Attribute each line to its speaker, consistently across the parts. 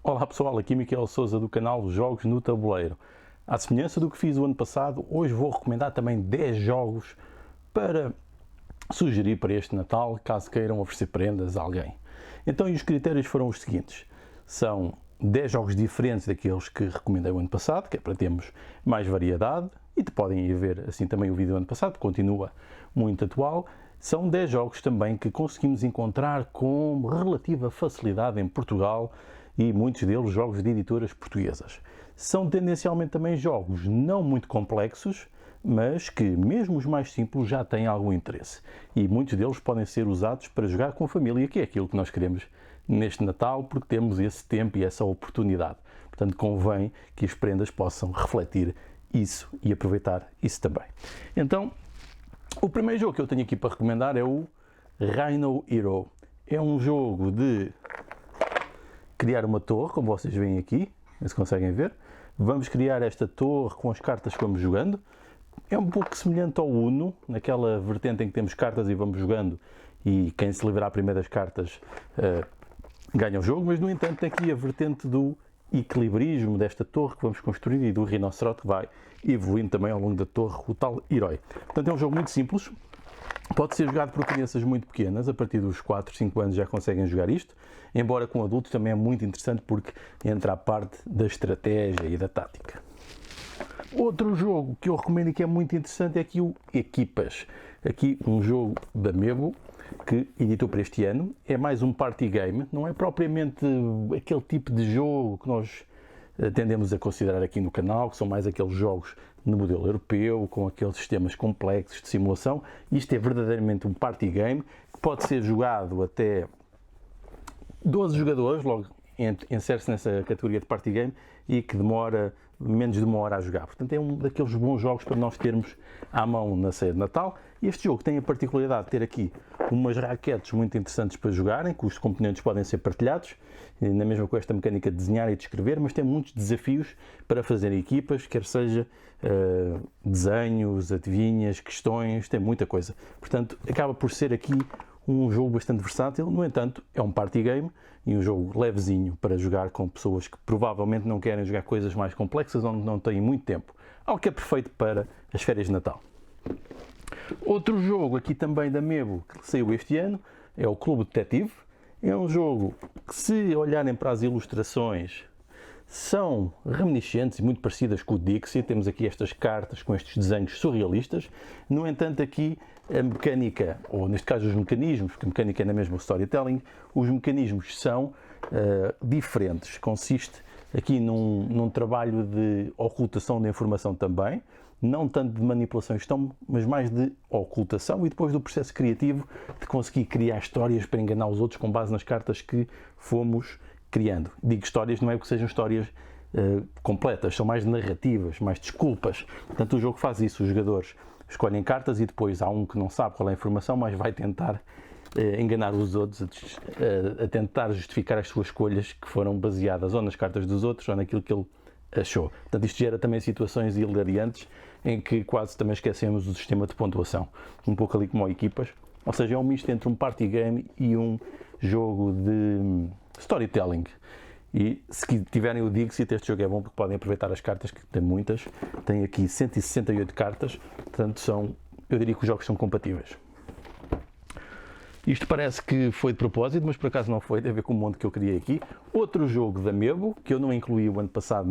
Speaker 1: Olá pessoal, aqui Miquel Sousa do canal Jogos no Tabuleiro. À semelhança do que fiz o ano passado, hoje vou recomendar também 10 jogos para sugerir para este Natal, caso queiram oferecer prendas a alguém. Então, os critérios foram os seguintes. São 10 jogos diferentes daqueles que recomendei o ano passado, que é para termos mais variedade, e podem ir ver assim também o vídeo do ano passado, continua muito atual. São 10 jogos também que conseguimos encontrar com relativa facilidade em Portugal e muitos deles jogos de editoras portuguesas. São tendencialmente também jogos não muito complexos, mas que mesmo os mais simples já têm algum interesse. E muitos deles podem ser usados para jogar com a família, que é aquilo que nós queremos neste Natal, porque temos esse tempo e essa oportunidade. Portanto, convém que as prendas possam refletir isso e aproveitar isso também. Então, o primeiro jogo que eu tenho aqui para recomendar é o Rhino Hero. É um jogo de criar uma torre, como vocês veem aqui, se conseguem ver. Vamos criar esta torre com as cartas que vamos jogando. É um pouco semelhante ao Uno, naquela vertente em que temos cartas e vamos jogando, e quem se livrar primeiro das cartas ganha o jogo, mas no entanto tem aqui a vertente do equilibrismo desta torre que vamos construir e do rinoceronte que vai evoluindo também ao longo da torre, o tal herói. Portanto, é um jogo muito simples. Pode ser jogado por crianças muito pequenas, a partir dos 4, 5 anos já conseguem jogar isto, embora com adultos também é muito interessante porque entra a parte da estratégia e da tática. Outro jogo que eu recomendo e que é muito interessante é aqui o Equipas. Aqui um jogo da Mebo que editou para este ano. É mais um party game, não é propriamente aquele tipo de jogo que nós tendemos a considerar aqui no canal, que são mais aqueles jogos no modelo europeu, com aqueles sistemas complexos de simulação. Isto é verdadeiramente um party game, que pode ser jogado até 12 jogadores, logo insere-se nessa categoria de party game, e que demora menos de uma hora a jogar. Portanto, é um daqueles bons jogos para nós termos à mão na ceia de Natal. E este jogo tem a particularidade de ter aqui umas raquetes muito interessantes para jogarem, cujos componentes podem ser partilhados, na mesma com esta mecânica de desenhar e de escrever, mas tem muitos desafios para fazer equipas, quer seja desenhos, adivinhas, questões, tem muita coisa. Portanto, acaba por ser aqui um jogo bastante versátil. No entanto, é um party game e um jogo levezinho para jogar com pessoas que provavelmente não querem jogar coisas mais complexas ou não têm muito tempo. Algo que é perfeito para as férias de Natal. Outro jogo aqui também da Mebo que saiu este ano é o Clube Detetive. É um jogo que, se olharem para as ilustrações, são reminiscentes e muito parecidas com o Dixie. Temos aqui estas cartas com estes desenhos surrealistas. No entanto, aqui a mecânica, ou neste caso os mecanismos, porque a mecânica é na mesma storytelling, os mecanismos são diferentes. Consiste aqui num trabalho de ocultação da informação também, não tanto de manipulação e gestão, mas mais de ocultação, e depois do processo criativo de conseguir criar histórias para enganar os outros com base nas cartas que fomos criando. Digo histórias, não é porque sejam histórias completas, são mais narrativas, mais desculpas. Portanto, o jogo faz isso. Os jogadores escolhem cartas e depois há um que não sabe qual é a informação, mas vai tentar enganar os outros, a tentar justificar as suas escolhas que foram baseadas ou nas cartas dos outros ou naquilo que ele achou. Portanto, isto gera também situações hilariantes em que quase também esquecemos o sistema de pontuação. Um pouco ali como o Equipas. Ou seja, é um misto entre um party game e um jogo de storytelling. E se tiverem o Dixit, este jogo é bom porque podem aproveitar as cartas, que tem muitas. Tem aqui 168 cartas, portanto eu diria que os jogos são compatíveis. Isto parece que foi de propósito, mas por acaso não foi, tem a ver com o monte que eu criei aqui. Outro jogo da Mebo, que eu não incluí o ano passado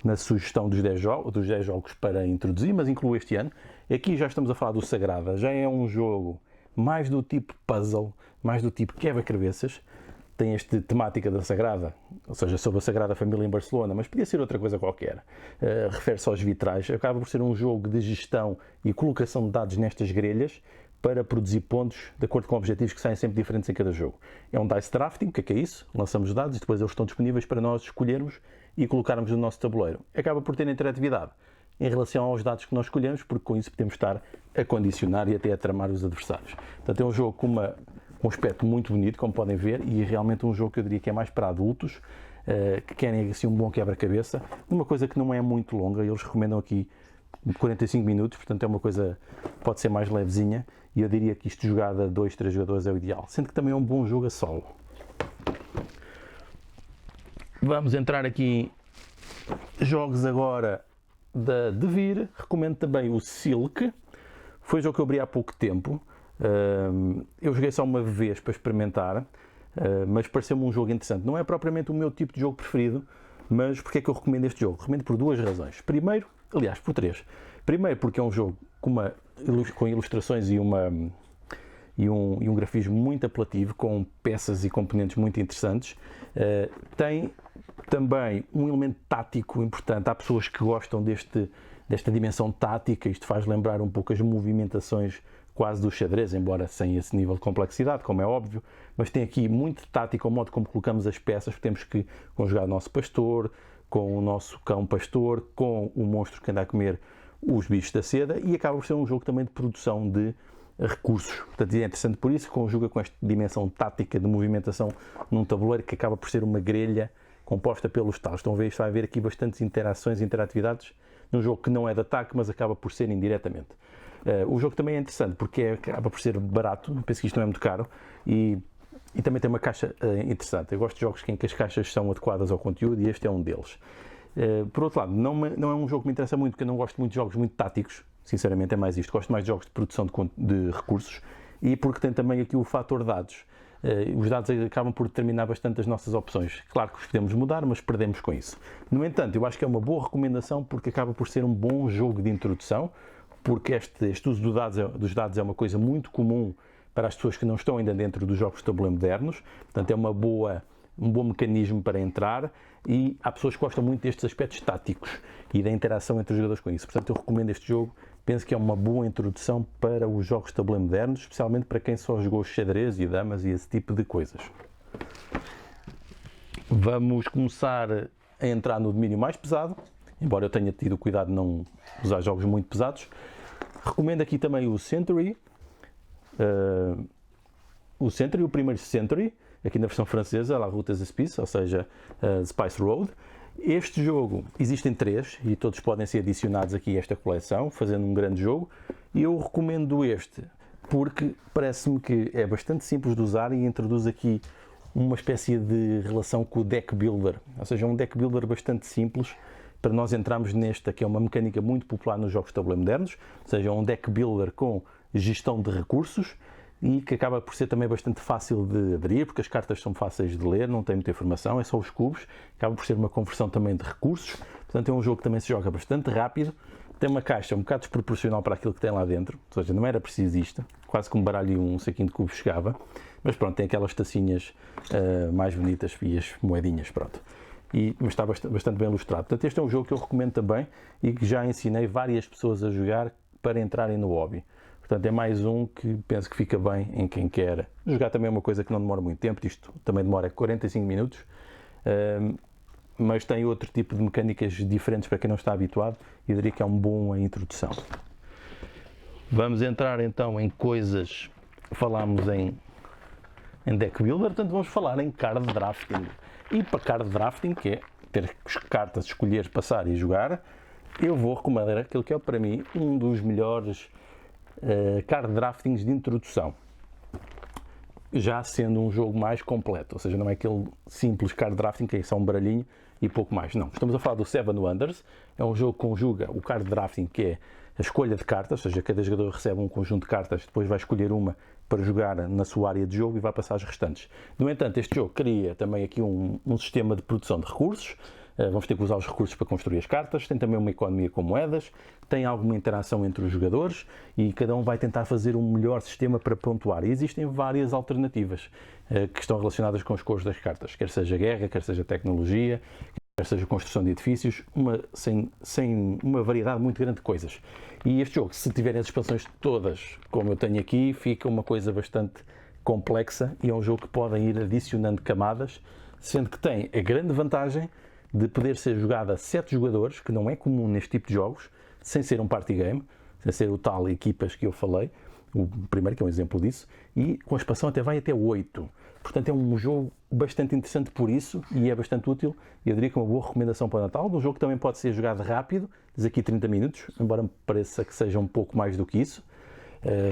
Speaker 1: na sugestão dos 10 jogos para introduzir, mas incluo este ano. Aqui já estamos a falar do Sagrada, já é um jogo mais do tipo puzzle, mais do tipo quebra-cabeças. Tem esta temática da Sagrada, ou seja, sobre a Sagrada Família em Barcelona, mas podia ser outra coisa qualquer. Refere-se aos vitrais. Acaba por ser um jogo de gestão e colocação de dados nestas grelhas para produzir pontos de acordo com objetivos que saem sempre diferentes em cada jogo. É um dice drafting, o que é isso? Lançamos os dados e depois eles estão disponíveis para nós escolhermos e colocarmos no nosso tabuleiro. Acaba por ter interatividade em relação aos dados que nós escolhemos, porque com isso podemos estar a condicionar e até a tramar os adversários. Portanto, é um jogo com um aspecto muito bonito, como podem ver, e é realmente um jogo que eu diria que é mais para adultos, que querem assim um bom quebra-cabeça, uma coisa que não é muito longa. Eles recomendam aqui 45 minutos, portanto é uma coisa que pode ser mais levezinha, e eu diria que isto jogado a 2, 3 jogadores é o ideal, sendo que também é um bom jogo a solo. Vamos entrar aqui jogos agora da Devir. Recomendo também o Silk. Foi o jogo que eu abri há pouco tempo. Eu joguei só uma vez para experimentar, mas pareceu-me um jogo interessante. Não é propriamente o meu tipo de jogo preferido, mas porque é que eu recomendo este jogo? Recomendo por duas razões. Primeiro, aliás, por três. Primeiro, porque é um jogo com ilustrações e um grafismo muito apelativo, com peças e componentes muito interessantes. Tem também um elemento tático importante. Há pessoas que gostam desta dimensão tática. Isto faz lembrar um pouco as movimentações quase do xadrez, embora sem esse nível de complexidade, como é óbvio. Mas tem aqui muito tático o modo como colocamos as peças. Temos que conjugar o nosso pastor, com o nosso cão pastor, com o monstro que anda a comer os bichos da seda, e acaba por ser um jogo também de produção de recursos. Portanto, é interessante por isso, conjuga com esta dimensão tática de movimentação num tabuleiro que acaba por ser uma grelha composta pelos talos. Estão a ver, isto vai haver aqui bastantes interações e interatividades num jogo que não é de ataque, mas acaba por ser indiretamente. O jogo também é interessante porque acaba por ser barato, penso que isto não é muito caro, e também tem uma caixa interessante. Eu gosto de jogos em que as caixas são adequadas ao conteúdo e este é um deles. Por outro lado, não é um jogo que me interessa muito, porque eu não gosto muito de jogos muito táticos, sinceramente é mais isto. Gosto mais de jogos de produção de recursos, e porque tem também aqui o fator dados. Os dados acabam por determinar bastante as nossas opções. Claro que os podemos mudar, mas perdemos com isso. No entanto, eu acho que é uma boa recomendação porque acaba por ser um bom jogo de introdução, porque este uso dos dados é uma coisa muito comum para as pessoas que não estão ainda dentro dos jogos de tabuleiro modernos. Portanto, é um bom mecanismo para entrar, e há pessoas que gostam muito destes aspectos táticos e da interação entre os jogadores com isso. Portanto, eu recomendo este jogo. Penso que é uma boa introdução para os jogos de tabuleiro modernos, especialmente para quem só jogou xadrez e damas e esse tipo de coisas. Vamos começar a entrar no domínio mais pesado, embora eu tenha tido cuidado de não usar jogos muito pesados. Recomendo aqui também o Century, o primeiro Century, aqui na versão francesa, La Route des Spices, ou seja, Spice Road. Este jogo, existem 3 e todos podem ser adicionados aqui a esta coleção, fazendo um grande jogo. E eu recomendo este porque parece-me que é bastante simples de usar e introduz aqui uma espécie de relação com o deck builder, ou seja, um deck builder bastante simples para nós entrarmos nesta, que é uma mecânica muito popular nos jogos de tabuleiro modernos, ou seja, um deck builder com gestão de recursos, e que acaba por ser também bastante fácil de aderir, porque as cartas são fáceis de ler, não tem muita informação, é só os cubos, acaba por ser uma conversão também de recursos. Portanto, é um jogo que também se joga bastante rápido, tem uma caixa um bocado desproporcional para aquilo que tem lá dentro, ou seja, não era preciso isto, quase que um baralho e um saquinho de cubos chegava, mas pronto, tem aquelas tacinhas mais bonitas e as moedinhas, pronto. Mas está bastante bem ilustrado. Portanto, este é um jogo que eu recomendo também e que já ensinei várias pessoas a jogar para entrarem no hobby. Portanto, é mais um que penso que fica bem em quem quer jogar. Também é uma coisa que não demora muito tempo, isto também demora 45 minutos, mas tem outro tipo de mecânicas diferentes para quem não está habituado, e diria que é uma boa introdução. Vamos entrar então em coisas, falámos em deck builder, portanto vamos falar em card drafting. E para card drafting, que é ter cartas, escolher, passar e jogar, eu vou recomendar aquilo que é para mim um dos melhores card draftings de introdução, já sendo um jogo mais completo, ou seja, não é aquele simples card drafting que é só um baralhinho e pouco mais, não. Estamos a falar do Seven Wonders, é um jogo que conjuga o card drafting, que é a escolha de cartas, ou seja, cada jogador recebe um conjunto de cartas, depois vai escolher uma para jogar na sua área de jogo e vai passar as restantes. No entanto, este jogo cria também aqui um sistema de produção de recursos. Vamos ter que usar os recursos para construir as cartas, tem também uma economia com moedas, tem alguma interação entre os jogadores e cada um vai tentar fazer um melhor sistema para pontuar. E existem várias alternativas que estão relacionadas com as cores das cartas, quer seja guerra, quer seja tecnologia, quer seja construção de edifícios, sem uma variedade muito grande de coisas. E este jogo, se tiverem as expansões todas, como eu tenho aqui, fica uma coisa bastante complexa, e é um jogo que podem ir adicionando camadas, sendo que tem a grande vantagem de poder ser jogado a 7 jogadores, que não é comum neste tipo de jogos, sem ser um party game, sem ser o tal equipas que eu falei, o primeiro que é um exemplo disso, e com a expansão vai até 8. Portanto, é um jogo bastante interessante por isso, e é bastante útil, e eu diria que é uma boa recomendação para o Natal. Um jogo que também pode ser jogado rápido, diz aqui 30 minutos, embora me pareça que seja um pouco mais do que isso,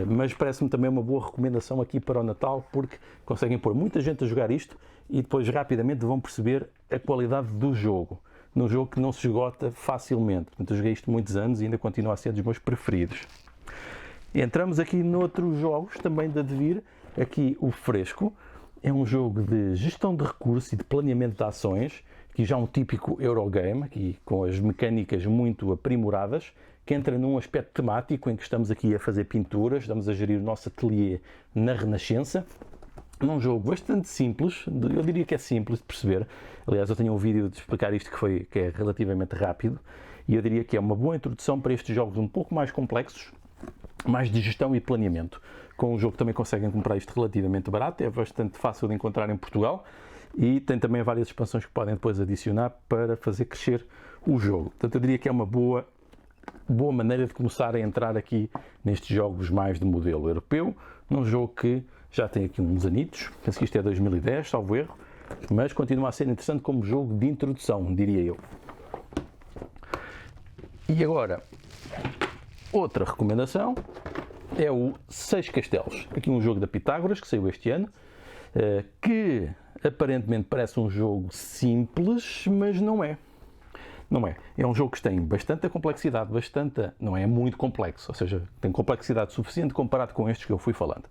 Speaker 1: mas parece-me também uma boa recomendação aqui para o Natal, porque conseguem pôr muita gente a jogar isto, e depois rapidamente vão perceber a qualidade do jogo. Num jogo que não se esgota facilmente. Portanto, eu joguei isto muitos anos e ainda continua a ser dos meus preferidos. Entramos aqui noutros jogos também de Advir. Aqui o Fresco. É um jogo de gestão de recursos e de planeamento de ações. Aqui já um típico Eurogame, aqui com as mecânicas muito aprimoradas, que entra num aspecto temático em que estamos aqui a fazer pinturas, estamos a gerir o nosso ateliê na Renascença. Num jogo bastante simples, eu diria que é simples de perceber. Aliás, eu tenho um vídeo de explicar isto que é relativamente rápido, e eu diria que é uma boa introdução para estes jogos um pouco mais complexos, mais de gestão e planeamento. Com um jogo também conseguem comprar isto relativamente barato, é bastante fácil de encontrar em Portugal, e tem também várias expansões que podem depois adicionar para fazer crescer o jogo. Portanto, eu diria que é uma boa maneira de começar a entrar aqui nestes jogos mais de modelo europeu, num jogo que já tem aqui uns anitos, penso que isto é 2010, salvo erro, mas continua a ser interessante como jogo de introdução, diria eu. E agora, outra recomendação é o Seis Castelos. Aqui um jogo da Pitágoras, que saiu este ano, que aparentemente parece um jogo simples, mas não é. Não é. É um jogo que tem bastante complexidade, não é muito complexo, ou seja, tem complexidade suficiente comparado com estes que eu fui falando.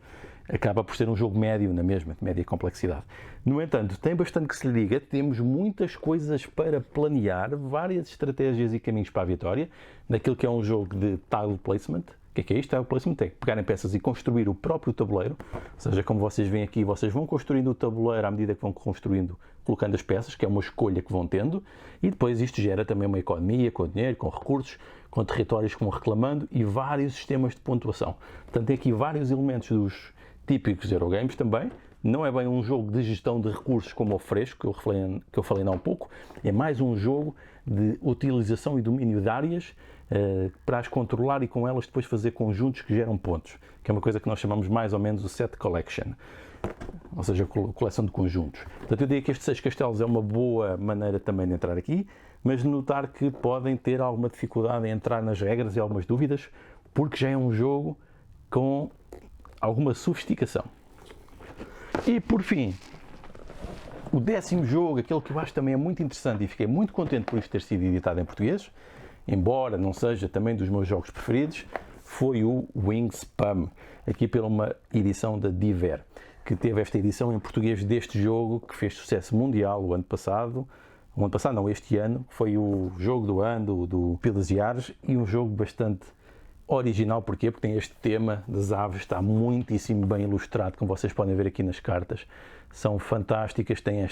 Speaker 1: Acaba por ser um jogo médio na mesma, de média complexidade. No entanto, tem bastante que se lhe diga, temos muitas coisas para planear, várias estratégias e caminhos para a vitória, naquilo que é um jogo de tile placement. O que é isto? Tile placement é pegar em peças e construir o próprio tabuleiro, ou seja, como vocês veem aqui, vocês vão construindo o tabuleiro à medida que vão construindo, colocando as peças, que é uma escolha que vão tendo, e depois isto gera também uma economia, com dinheiro, com recursos, com territórios que vão reclamando e vários sistemas de pontuação. Portanto, tem aqui vários elementos dos típicos Eurogames também. Não é bem um jogo de gestão de recursos como o Fresco, que eu falei há um pouco, é mais um jogo de utilização e domínio de áreas para as controlar e com elas depois fazer conjuntos que geram pontos, que é uma coisa que nós chamamos mais ou menos o set collection, ou seja, a coleção de conjuntos. Portanto, eu diria que estes Seis Castelos é uma boa maneira também de entrar aqui, mas de notar que podem ter alguma dificuldade em entrar nas regras e algumas dúvidas, porque já é um jogo com alguma sofisticação. E por fim, o 10º jogo, aquele que eu acho também é muito interessante e fiquei muito contente por isto ter sido editado em português, embora não seja também dos meus jogos preferidos, foi o Wingspan, aqui pela uma edição da Diver, que teve esta edição em português deste jogo que fez sucesso mundial este ano, foi o jogo do ano do Pilas e Ares, e um jogo bastante original. Porquê? Porque tem este tema das aves, está muitíssimo bem ilustrado, como vocês podem ver aqui nas cartas, são fantásticas, tem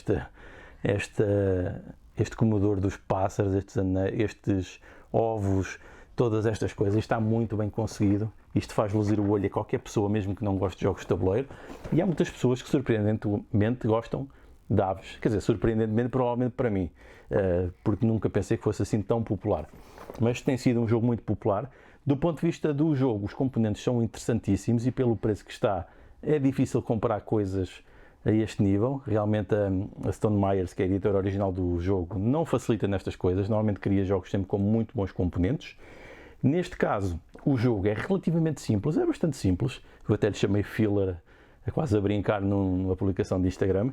Speaker 1: este comedor dos pássaros, estes ovos, todas estas coisas, está muito bem conseguido, isto faz luzir o olho a qualquer pessoa, mesmo que não goste de jogos de tabuleiro, e há muitas pessoas que surpreendentemente gostam de aves, quer dizer, surpreendentemente provavelmente para mim, porque nunca pensei que fosse assim tão popular, mas tem sido um jogo muito popular. Do ponto de vista do jogo, os componentes são interessantíssimos e pelo preço que está, é difícil comprar coisas a este nível. Realmente a Stone Myers, que é a editora original do jogo, não facilita nestas coisas, normalmente cria jogos sempre com muito bons componentes. Neste caso, o jogo é relativamente simples, é bastante simples, eu até lhe chamei filler, quase a brincar numa publicação de Instagram,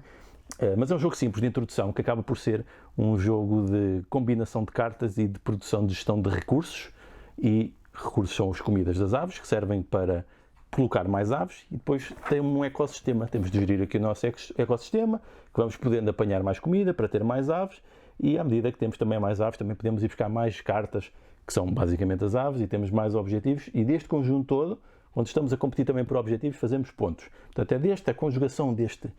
Speaker 1: mas é um jogo simples de introdução, que acaba por ser um jogo de combinação de cartas e de produção de gestão de recursos, e recursos são as comidas das aves, que servem para colocar mais aves, e depois tem um ecossistema. Temos de gerir aqui o nosso ecossistema, que vamos podendo apanhar mais comida para ter mais aves, e à medida que temos também mais aves, também podemos ir buscar mais cartas, que são basicamente as aves, e temos mais objetivos, e deste conjunto todo, onde estamos a competir também por objetivos, fazemos pontos. Portanto, é desta conjugação deste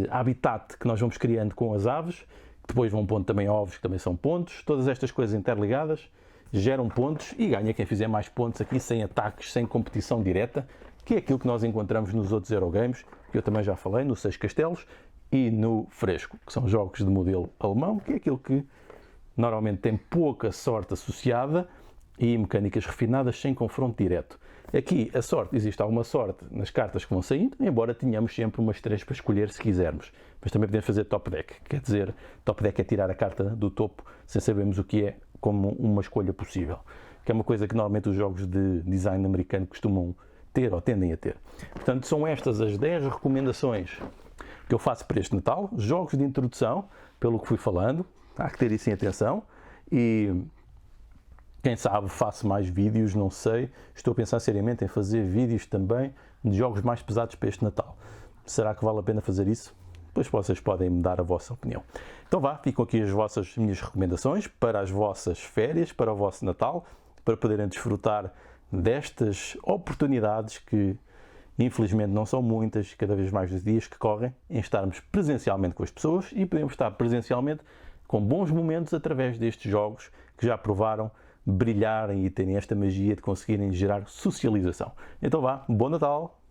Speaker 1: habitat que nós vamos criando com as aves, que depois vão pondo também ovos, que também são pontos, todas estas coisas interligadas, geram pontos e ganha quem fizer mais pontos aqui, sem ataques, sem competição direta, que é aquilo que nós encontramos nos outros Eurogames, que eu também já falei, no Seis Castelos e no Fresco, que são jogos de modelo alemão, que é aquilo que normalmente tem pouca sorte associada e mecânicas refinadas sem confronto direto. Aqui a sorte, existe alguma sorte nas cartas que vão saindo, embora tenhamos sempre umas 3 para escolher se quisermos. Mas também podemos fazer top deck, quer dizer, top deck é tirar a carta do topo sem sabermos o que é, como uma escolha possível. Que é uma coisa que normalmente os jogos de design americano costumam ter ou tendem a ter. Portanto, são estas as 10 recomendações que eu faço para este Natal, jogos de introdução, pelo que fui falando, há que ter isso em atenção, e quem sabe faço mais vídeos, não sei, estou a pensar seriamente em fazer vídeos também de jogos mais pesados para este Natal. Será que vale a pena fazer isso? Pois vocês podem me dar a vossa opinião. Então vá, ficam aqui as minhas recomendações para as vossas férias, para o vosso Natal, para poderem desfrutar destas oportunidades que infelizmente não são muitas, cada vez mais dos dias que correm, em estarmos presencialmente com as pessoas e podemos estar presencialmente com bons momentos através destes jogos que já provaram brilharem e terem esta magia de conseguirem gerar socialização. Então vá, bom Natal!